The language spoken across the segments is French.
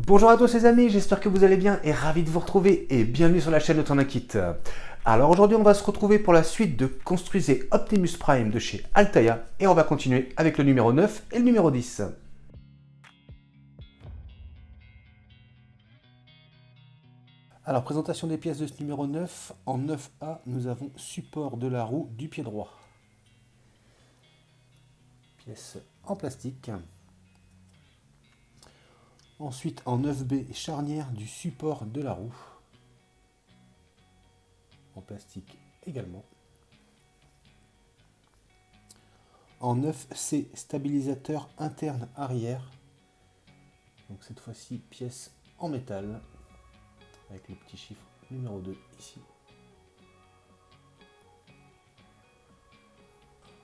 Bonjour à tous les amis, j'espère que vous allez bien et ravi de vous retrouver et bienvenue sur la chaîne de Tandakit. Alors aujourd'hui on va se retrouver pour la suite de Construisez Optimus Prime de chez Altaïa et on va continuer avec le numéro 9 et le numéro 10. Alors présentation des pièces de ce numéro 9, en 9A nous avons support de la roue du pied droit. Pièce en plastique. Ensuite en 9B, charnière du support de la roue. En plastique également. En 9C, stabilisateur interne arrière. Donc cette fois-ci, pièce en métal. Avec le petit chiffre numéro 2 ici.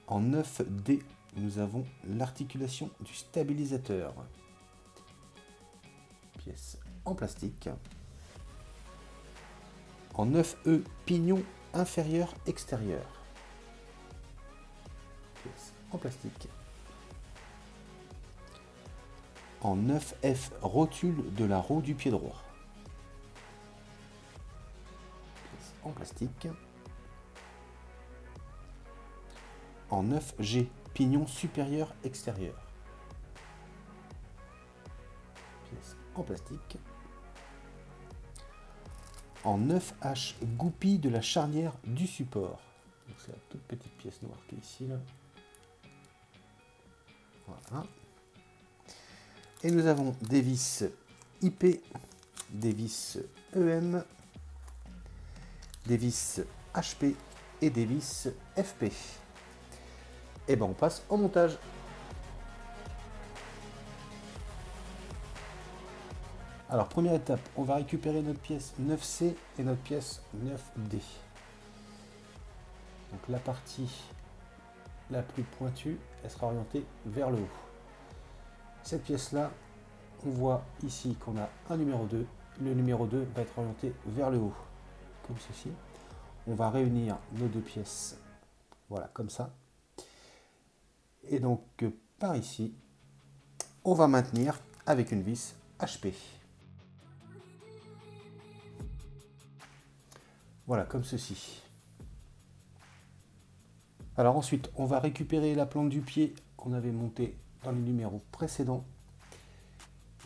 En 9D, nous avons l'articulation du stabilisateur. Pièce en plastique. En 9E, pignon inférieur extérieur. Pièce en plastique. En 9F, rotule de la roue du pied droit. Pièce en plastique. En 9G, pignon supérieur extérieur. Pièce en plastique. En 9H, goupille de la charnière du support. C'est la toute petite pièce noire qui est ici. Là. Voilà. Et nous avons des vis IP, des vis EM, des vis HP et des vis FP. Et ben on passe au montage. Alors première étape, on va récupérer notre pièce 9C et notre pièce 9D. Donc la partie la plus pointue, elle sera orientée vers le haut. Cette pièce-là, on voit ici qu'on a un numéro 2. Le numéro 2 va être orienté vers le haut, comme ceci. On va réunir nos deux pièces, voilà, comme ça. Et donc, par ici, on va maintenir avec une vis HP. Voilà, comme ceci. Alors ensuite, on va récupérer la plante du pied qu'on avait montée dans les numéros précédents.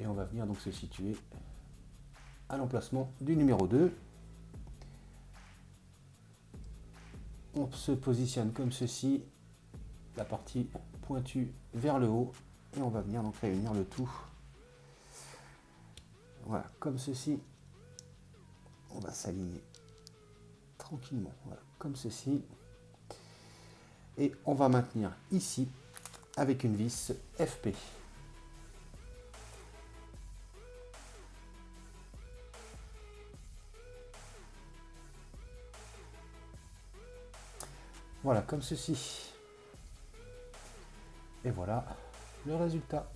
Et on va venir donc se situer à l'emplacement du numéro 2. On se positionne comme ceci, la partie pointue vers le haut. Et on va venir donc réunir le tout. Voilà, comme ceci. On va s'aligner tranquillement, voilà, comme ceci. Et on va maintenir ici avec une vis FP. Voilà, comme ceci. Et voilà le résultat.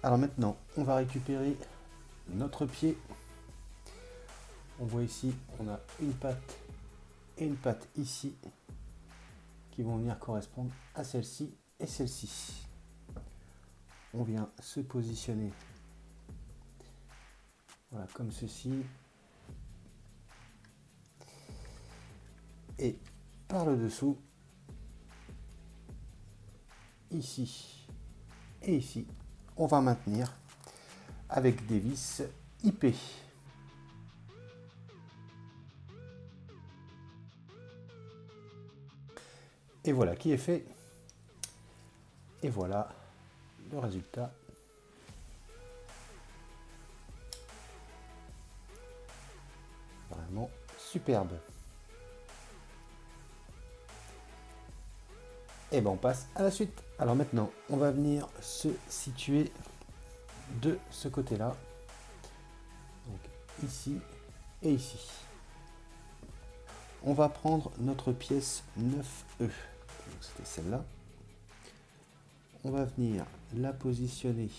Alors maintenant, on va récupérer notre pied. On voit ici, on a une patte et une patte ici qui vont venir correspondre à celle-ci et celle-ci. On vient se positionner, voilà, comme ceci. Et par le dessous, ici et ici, on va maintenir avec des vis IP. Et voilà qui est fait. Et voilà le résultat. Vraiment superbe. Et ben on passe à la suite. Alors maintenant, on va venir se situer de ce côté-là. Donc ici et ici. On va prendre notre pièce 9E. C'était celle-là. On va venir la positionner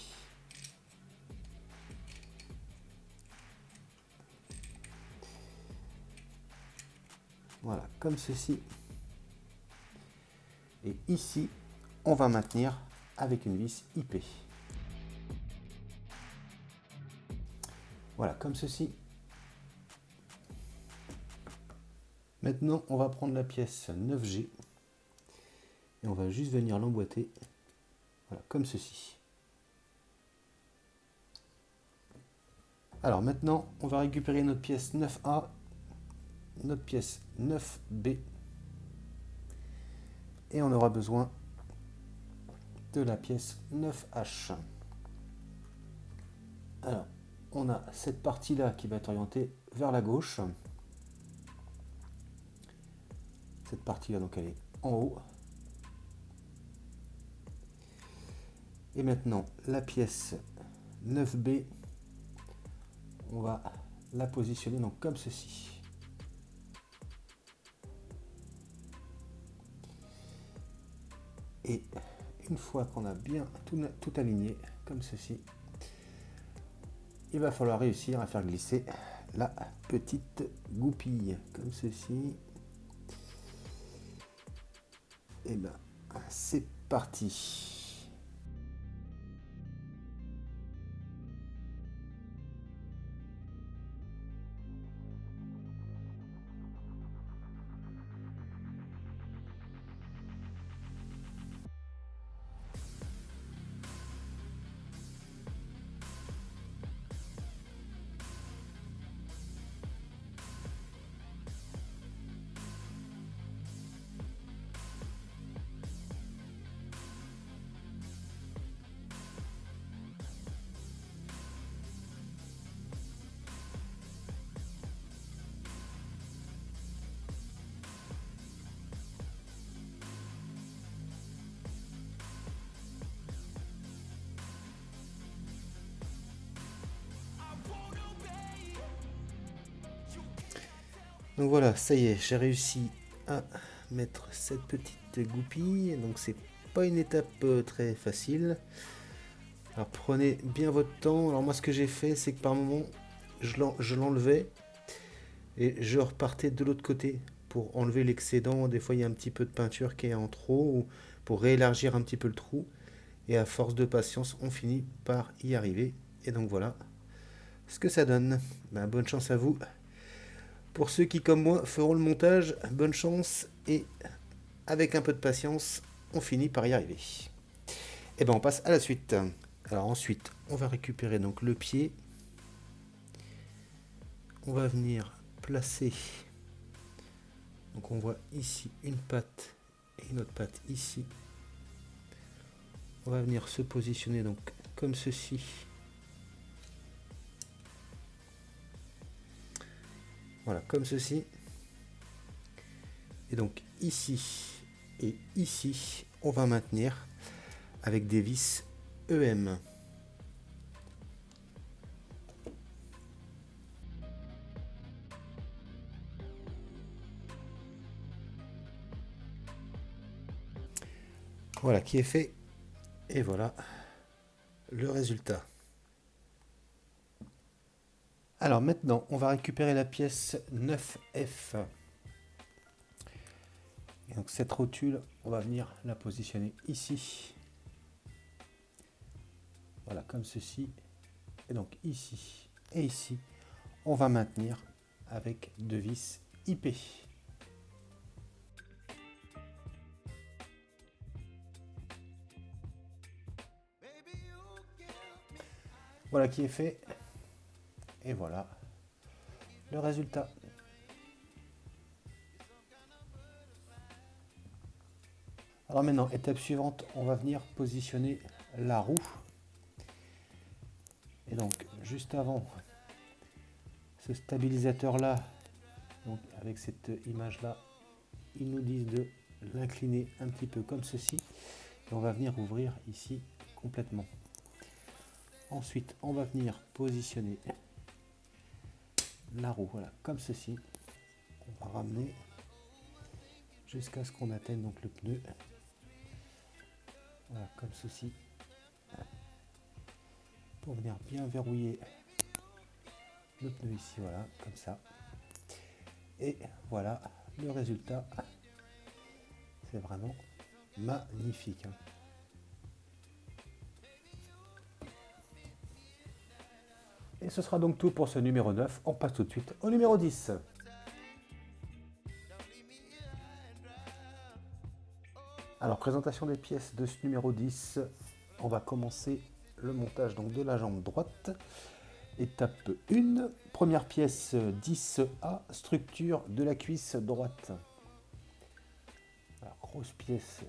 voilà, comme ceci. Et ici, on va maintenir avec une vis IP. Voilà, comme ceci. Maintenant, on va prendre la pièce 9G et on va juste venir l'emboîter, voilà, comme ceci. Alors maintenant, on va récupérer notre pièce 9A, notre pièce 9B et on aura besoin de la pièce 9H. Alors, on a cette partie-là qui va être orientée vers la gauche. Cette partie-là, donc elle est en haut. Et maintenant, la pièce 9B, on va la positionner donc comme ceci. Et une fois qu'on a bien tout aligné, comme ceci, il va falloir réussir à faire glisser la petite goupille, comme ceci. Et ben, c'est parti. Donc voilà, ça y est, j'ai réussi à mettre cette petite goupille. Donc c'est pas une étape très facile. Alors prenez bien votre temps. Alors moi ce que j'ai fait, c'est que par moment, je l'enlevais et je repartais de l'autre côté pour enlever l'excédent. Des fois il y a un petit peu de peinture qui est en trop, ou pour réélargir un petit peu le trou. Et à force de patience, on finit par y arriver. Et donc voilà ce que ça donne. Ben, bonne chance à vous. Pour ceux qui, comme moi, feront le montage, bonne chance et avec un peu de patience, on finit par y arriver. Et ben on passe à la suite. Alors ensuite, on va récupérer donc le pied. On va venir placer. Donc on voit ici une patte et une autre patte ici. On va venir se positionner donc comme ceci. Voilà, comme ceci. Et donc ici et ici, on va maintenir avec des vis EM. Voilà qui est fait. Et voilà le résultat. Alors maintenant, on va récupérer la pièce 9F. Et donc cette rotule, on va venir la positionner ici. Voilà, comme ceci. Et donc ici et ici, on va maintenir avec deux vis IP. Voilà qui est fait. Et voilà le résultat. Alors maintenant, étape suivante, on va venir positionner la roue. Et donc, juste avant, ce stabilisateur-là, donc avec cette image-là, ils nous disent de l'incliner un petit peu comme ceci. Et on va venir ouvrir ici complètement. Ensuite, on va venir positionner la roue, voilà, comme ceci. On va ramener jusqu'à ce qu'on atteigne donc le pneu. Voilà, comme ceci. Pour venir bien verrouiller le pneu ici, voilà, comme ça. Et voilà le résultat. C'est vraiment magnifique. Et ce sera donc tout pour ce numéro 9. On passe tout de suite au numéro 10. Alors, présentation des pièces de ce numéro 10. On va commencer le montage donc, de la jambe droite. Étape 1. Première pièce 10A, structure de la cuisse droite. Alors, grosse pièce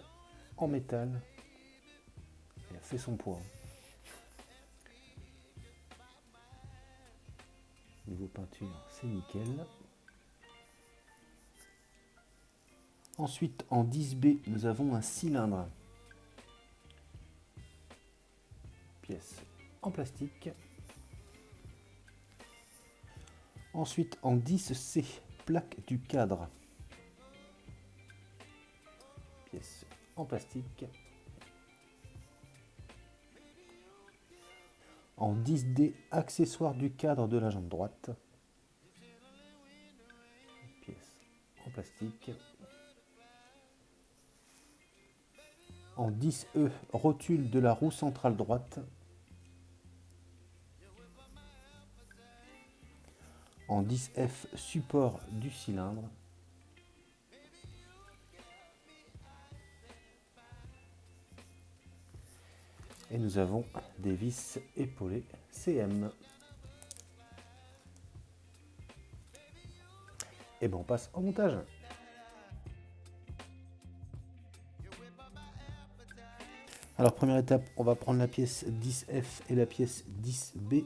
en métal. Elle a fait son poids. Niveau peinture, c'est nickel. Ensuite, en 10B, nous avons un cylindre. Pièce en plastique. Ensuite, en 10C, plaque du cadre. Pièce en plastique. En 10D, accessoire du cadre de la jambe droite. Pièce en plastique. En 10E, rotule de la roue centrale droite. En 10F, support du cylindre. Et nous avons des vis épaulées CM. Et bien on passe au montage. Alors première étape, on va prendre la pièce 10F et la pièce 10B.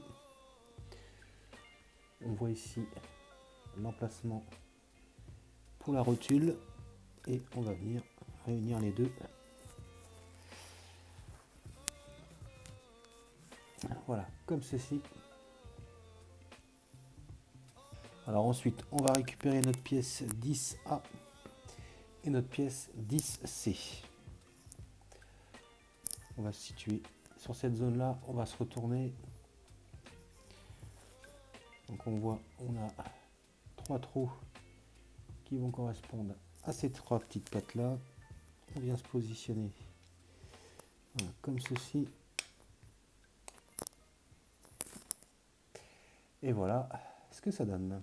On voit ici l'emplacement pour la rotule et on va venir réunir les deux. Voilà, comme ceci. Alors ensuite, on va récupérer notre pièce 10A et notre pièce 10C. On va se situer sur cette zone-là. On va se retourner. Donc on voit, on a 3 trous qui vont correspondre à ces 3 petites pattes-là. On vient se positionner voilà, comme ceci. Et voilà ce que ça donne.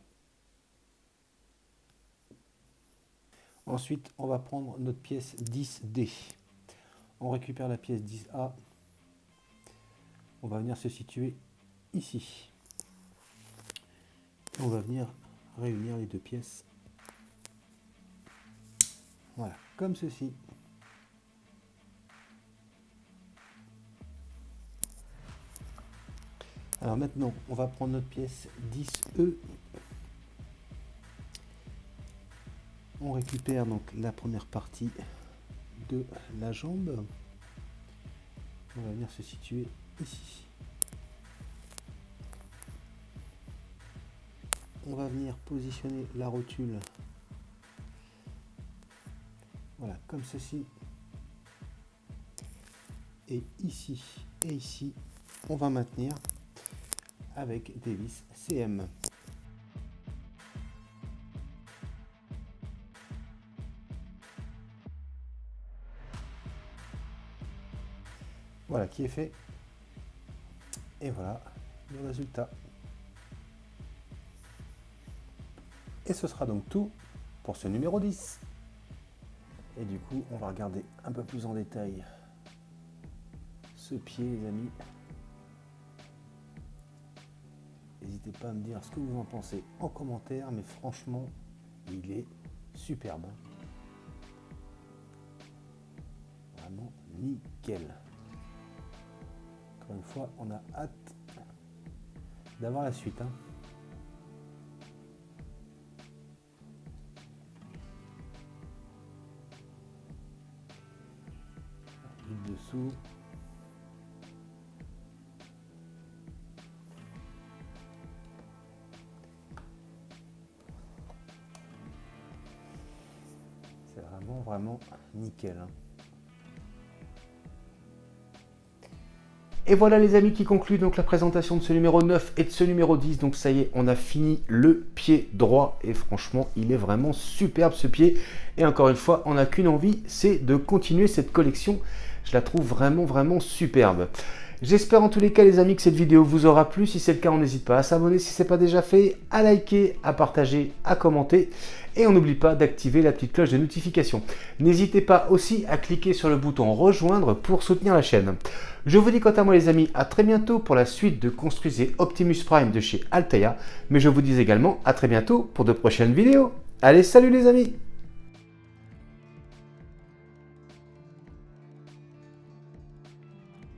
Ensuite, on va prendre notre pièce 10D. On récupère la pièce 10A. On va venir se situer ici. On va venir réunir les deux pièces. Voilà, comme ceci. Alors maintenant, on va prendre notre pièce 10E. On récupère donc la première partie de la jambe. On va venir se situer ici. On va venir positionner la rotule. Voilà, comme ceci. Et ici et ici, on va maintenir avec des vis CM. Voilà qui est fait. Et voilà le résultat. Et ce sera donc tout pour ce numéro 10. Et du coup, on va regarder un peu plus en détail ce pied, les amis. N'hésitez pas à me dire ce que vous en pensez en commentaire, mais franchement, il est superbe. Vraiment nickel. Encore une fois, on a hâte d'avoir la suite. Du dessous. C'est vraiment nickel. Et voilà les amis qui conclut donc la présentation de ce numéro 9 et de ce numéro 10. Donc ça y est, on a fini le pied droit et franchement, il est vraiment superbe ce pied. Et encore une fois, on n'a qu'une envie, c'est de continuer cette collection. Je la trouve vraiment superbe. J'espère en tous les cas les amis que cette vidéo vous aura plu. Si c'est le cas, on n'hésite pas à s'abonner si ce n'est pas déjà fait, à liker, à partager, à commenter. Et on n'oublie pas d'activer la petite cloche de notification. N'hésitez pas aussi à cliquer sur le bouton rejoindre pour soutenir la chaîne. Je vous dis quant à moi les amis, à très bientôt pour la suite de Construisez Optimus Prime de chez Alteia. Mais je vous dis également à très bientôt pour de prochaines vidéos. Allez, salut les amis!